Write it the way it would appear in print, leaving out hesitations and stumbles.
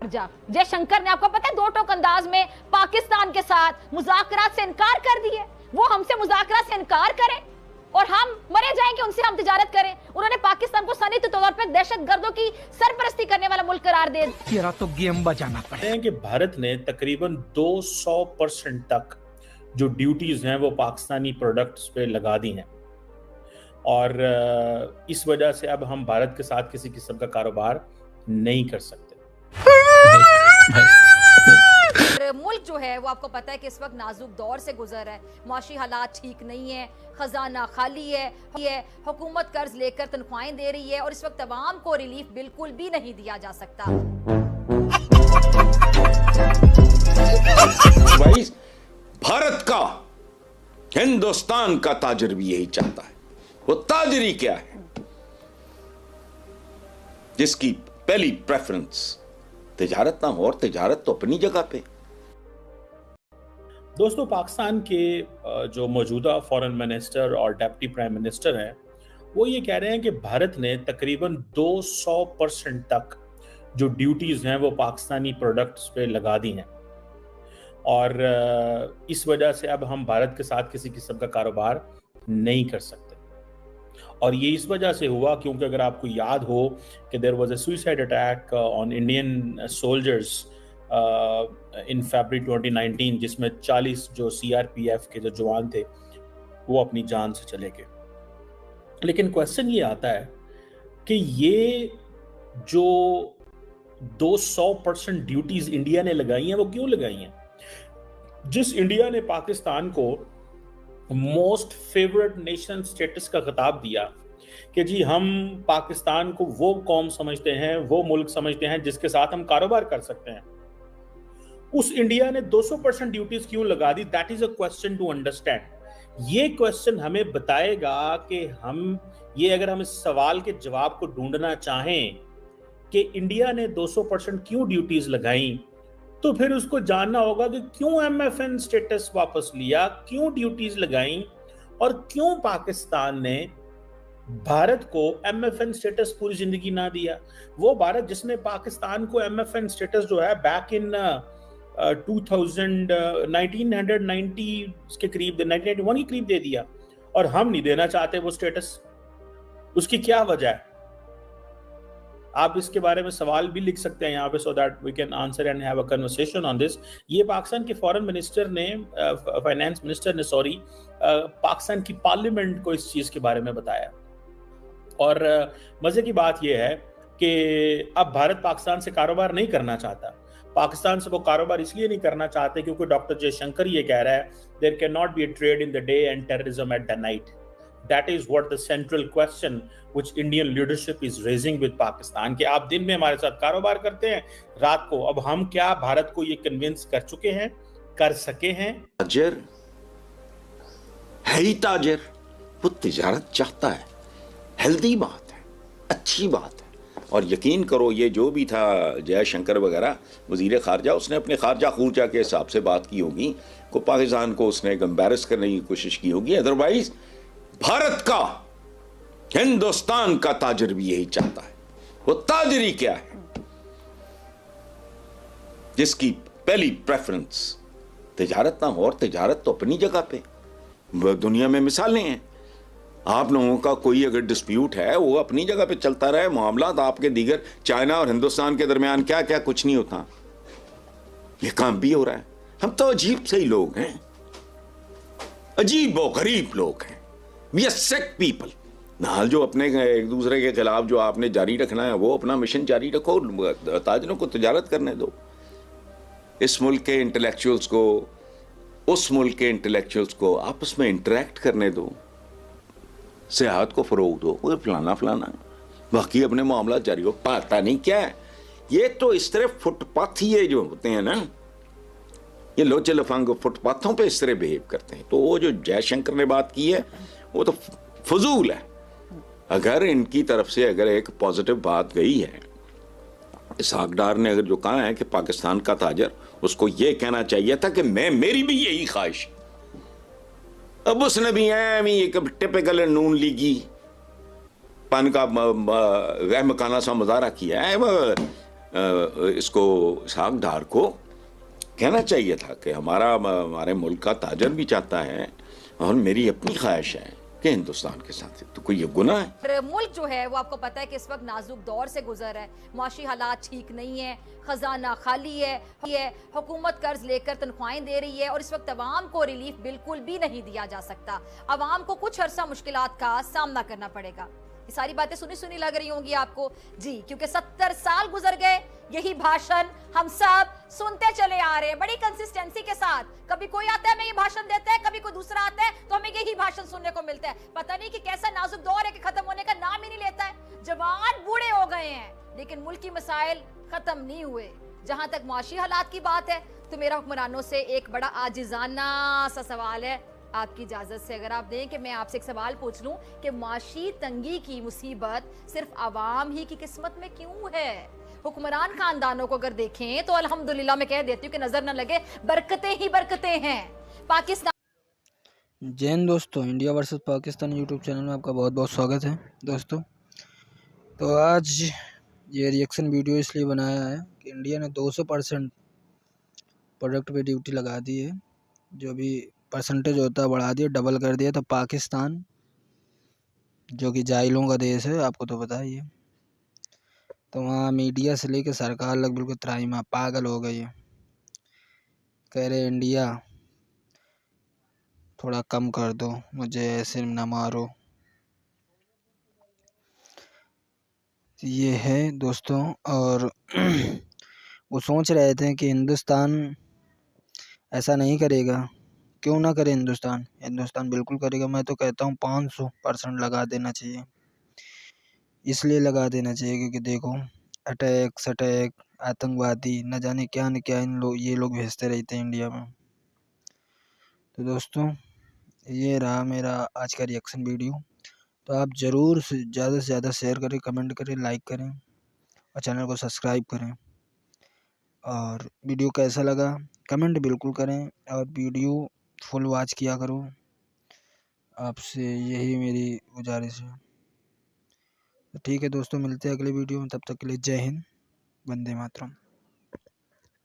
जयशंकर ने, आपको पता है, दो टोक अंदाज में पाकिस्तान के साथ मुज़ाकरात से इनकार कर दिए। वो हमसे मुज़ाकरात से इनकार करें और हम मरे जाएंगे, उनसे हम तिजारत करें। उन्होंने पाकिस्तान को सनदी तौर पर दहशतगर्दों की सरपरस्ती करने वाला मुल्क करार दे दिया। तो गेम बजाना पड़ेगा कि भारत ने तकरीबन 200% तक जो ड्यूटीज हैं वो पाकिस्तानी प्रोडक्ट्स पे लगा दी हैं, और इस वजह से अब हम भारत के साथ किसी किस्म का कारोबार नहीं कर सकते। मुल्क जो है वो आपको पता है कि इस वक्त नाजुक दौर से गुजर है, माशी हालात ठीक नहीं है, खजाना खाली है, हुकूमत कर्ज लेकर तनख्वाहें दे रही है और इस वक्त तमाम को रिलीफ बिल्कुल भी नहीं दिया जा सकता। भारत का, हिंदुस्तान का ताजिर भी यही चाहता है। वो ताजरी क्या है? जिसकी पहली प्रेफरेंस तिजारत ना हो, और तिजारत तो अपनी जगह पे। दोस्तों, पाकिस्तान के जो मौजूदा फॉरेन मिनिस्टर और डिप्टी प्राइम मिनिस्टर हैं, वो ये कह रहे हैं कि भारत ने तकरीबन 200% तक जो ड्यूटीज हैं वो पाकिस्तानी प्रोडक्ट्स पे लगा दी हैं, और इस वजह से अब हम भारत के साथ किसी किस्म का कारोबार नहीं कर सकते। और ये इस वजह से हुआ क्योंकि अगर आपको याद हो कि there was a suicide attack on Indian soldiers in February 2019, जिसमें 40 जो सीआरपीएफ के जो जवान थे वो अपनी जान से चले गए। लेकिन क्वेश्चन ये आता है कि ये जो 200% ड्यूटीज इंडिया ने लगाई हैं वो क्यों लगाई हैं? जिस इंडिया ने पाकिस्तान को मोस्ट फेवरेट नेशन स्टेटस का खिताब दिया कि जी हम पाकिस्तान को वो कौम समझते हैं, वो मुल्क समझते हैं जिसके साथ हम कारोबार कर सकते हैं, उस इंडिया ने 200% ड्यूटीज क्यों लगा दी? That is a question to understand. ये क्वेश्चन हमें बताएगा कि अगर हम इस सवाल के जवाब को ढूंढना चाहें कि इंडिया ने 200% क्यों ड्यूटीज लगाई, तो फिर उसको जानना होगा कि क्यों एमएफएन स्टेटस वापस लिया, क्यों ड्यूटीज लगाई, और क्यों पाकिस्तान ने भारत को एमएफएन स्टेटस पूरी जिंदगी ना दिया। वो भारत जिसने पाकिस्तान को एमएफएन स्टेटस जो है बैक इन 1990 के करीब, 1991 के करीब दे दिया, और हम नहीं देना चाहते वो स्टेटस। उसकी क्या वजह है? आप इसके बारे में सवाल भी लिख सकते हैं यहाँ पे, so that we can answer and have a conversation on this. ये पाकिस्तान के फॉरेन मिनिस्टर ने, फाइनेंस मिनिस्टर ने पाकिस्तान की पार्लियामेंट को इस चीज के बारे में बताया। और मजे की बात यह है कि अब भारत पाकिस्तान से कारोबार नहीं करना चाहता। पाकिस्तान से वो कारोबार इसलिए नहीं करना चाहते क्योंकि डॉक्टर जयशंकर ये कह रहा है, there can not be a trade in the day and terrorism at the night. That is what the central question which Indian leadership is raising with Pakistan, कि आप दिन में हमारे साथ कारोबार करते हैं, रात को। अब हम क्या भारत को ये कन्विंस कर चुके हैं, कर सके हैं? ताजिर है ही ताजिर, वो तिजारत चाहता है। हेल्दी बात है, अच्छी बात है। और यकीन करो, ये जो भी था जयशंकर वगैरह वजीर खारजा, उसने अपने खारजा खूरजा के हिसाब से बात की होगी, को पाकिस्तान को उसने एम्बैरस करने की कोशिश की होगी। अदरवाइज भारत का, हिंदुस्तान का ताजिर भी यही चाहता है। वो ताजरी क्या है? जिसकी पहली प्रेफरेंस तिजारत ना हो, और तिजारत तो अपनी जगह पे। दुनिया में मिसालें हैं। आप लोगों का कोई अगर डिस्प्यूट है वो अपनी जगह पे चलता रहे, मामला आपके दीगर चाइना और हिंदुस्तान के दरमियान क्या क्या कुछ नहीं होता, ये काम भी हो रहा है। हम तो अजीब से ही लोग हैं, अजीब और गरीब लोग हैं। We are sick people। नाल जो अपने एक दूसरे के खिलाफ जो आपने जारी रखना है वो अपना मिशन जारी रखो, ताजरों को तिजारत करने दो। इस मुल्क के इंटेलेक्चुअल्स को, उस मुल्क के इंटेलेक्चुअल्स को आपस में इंटरेक्ट करने दो, सियाहत को फरोग दो, कोई फलाना फलाना, बाकी अपने मामला जारी हो। पता नहीं क्या है ये, तो इस तरह फुटपाथ ही है जो होते हैं ना, ये लोचे लफंग फुटपाथों पे इस तरह बिहेव करते हैं। तो वो जो जयशंकर ने बात की है वो तो फजूल है। अगर इनकी तरफ से अगर एक पॉजिटिव बात गई है, इसहाक डार ने अगर जो कहा है कि पाकिस्तान का ताजर, उसको ये कहना चाहिए था कि मेरी भी यही ख्वाहिश। अब उसने भी एक टिपिकल नून लीगी पन का गैर मकाना सा मुजाहरा किया है। इसको इसहाक डार को कहना चाहिए था कि हमारे मुल्क का ताजर भी चाहता है और मेरी अपनी ख्वाहिश है कि हिंदुस्तान के साथ है। तो कोई ये गुनाह है? और मुल्क जो है वो आपको पता है कि इस वक्त नाजुक दौर से गुजर है, माशी हालात ठीक नहीं है, खजाना खाली है, हुकूमत कर्ज लेकर तनख्वाहें दे रही है और इस वक्त अवाम को रिलीफ बिल्कुल भी नहीं दिया जा सकता। अवाम को कुछ अरसा मुश्किलात का सामना करना पड़ेगा। ये सारी बातें सुनी सुनी लग रही होंगी आपको जी, क्योंकि 70 साल गुजर गए, यही भाषण हम सब सुनते चले आ रहे हैं बड़ी कंसिस्टेंसी के साथ। कभी कोई आता है हमें ये भाषण देता है, कभी कोई दूसरा आता है तो हमें यही भाषण सुनने को मिलता है। पता नहीं कि कैसा नाजुक दौर है कि खत्म होने का नाम ही नहीं लेता है। जवान बूढ़े हो गए हैं लेकिन मुल्क की मसाइल खत्म नहीं हुए। जहां तक माशी हालात की बात है तो मेरा हुक्मरानों से एक बड़ा आजिजाना सा सवाल है, आपकी इजाजत से अगर आप दें कि मैं आपसे एक सवाल पूछ लूं कि माशी तंगी की मुसीबत सिर्फ आवाम ही की किस्मत में क्यों है? हुक्मरान खानदानों को अगर देखें तो अल्हम्दुलिल्लाह मैं कह देती हूँ कि नजर न लगे, बरकतें ही बरकतें हैं। पाकिस्तान जय हिंद दोस्तों, India versus Pakistan YouTube channel में आपका बहुत बहुत स्वागत है दोस्तों। तो आज ये रिएक्शन वीडियो इसलिए बनाया है कि इंडिया ने 200% प्रोडक्ट पे ड्यूटी लगा दी है, जो भी परसेंटेज होता है बढ़ा दिया, डबल कर दिया। तो पाकिस्तान जो कि जाहिलों का देश है, आपको तो पता ही है, तो वहाँ मीडिया से लेकर सरकार लग बिल्कुल त्राहिमाम पागल हो गई है। कह रहे इंडिया थोड़ा कम कर दो, मुझे ऐसे न मारो। ये है दोस्तों। और वो सोच रहे थे कि हिंदुस्तान ऐसा नहीं करेगा, क्यों ना करे हिंदुस्तान? हिंदुस्तान बिल्कुल करेगा। मैं तो कहता हूँ 500% लगा देना चाहिए। इसलिए लगा देना चाहिए क्योंकि देखो अटैक आतंकवादी न जाने क्या ये लोग भेजते रहते हैं इंडिया में। तो दोस्तों ये रहा मेरा आज का रिएक्शन वीडियो। तो आप ज़रूर ज़्यादा से ज़्यादा शेयर करें, कमेंट करें, लाइक करें और चैनल को सब्सक्राइब करें। और वीडियो कैसा लगा कमेंट बिल्कुल करें और वीडियो फुल वॉच किया करो। आपसे यही मेरी गुजारिश है। तो ठीक है दोस्तों, मिलते हैं अगले वीडियो में। तब तक के लिए जय हिंद, वंदे मातरम।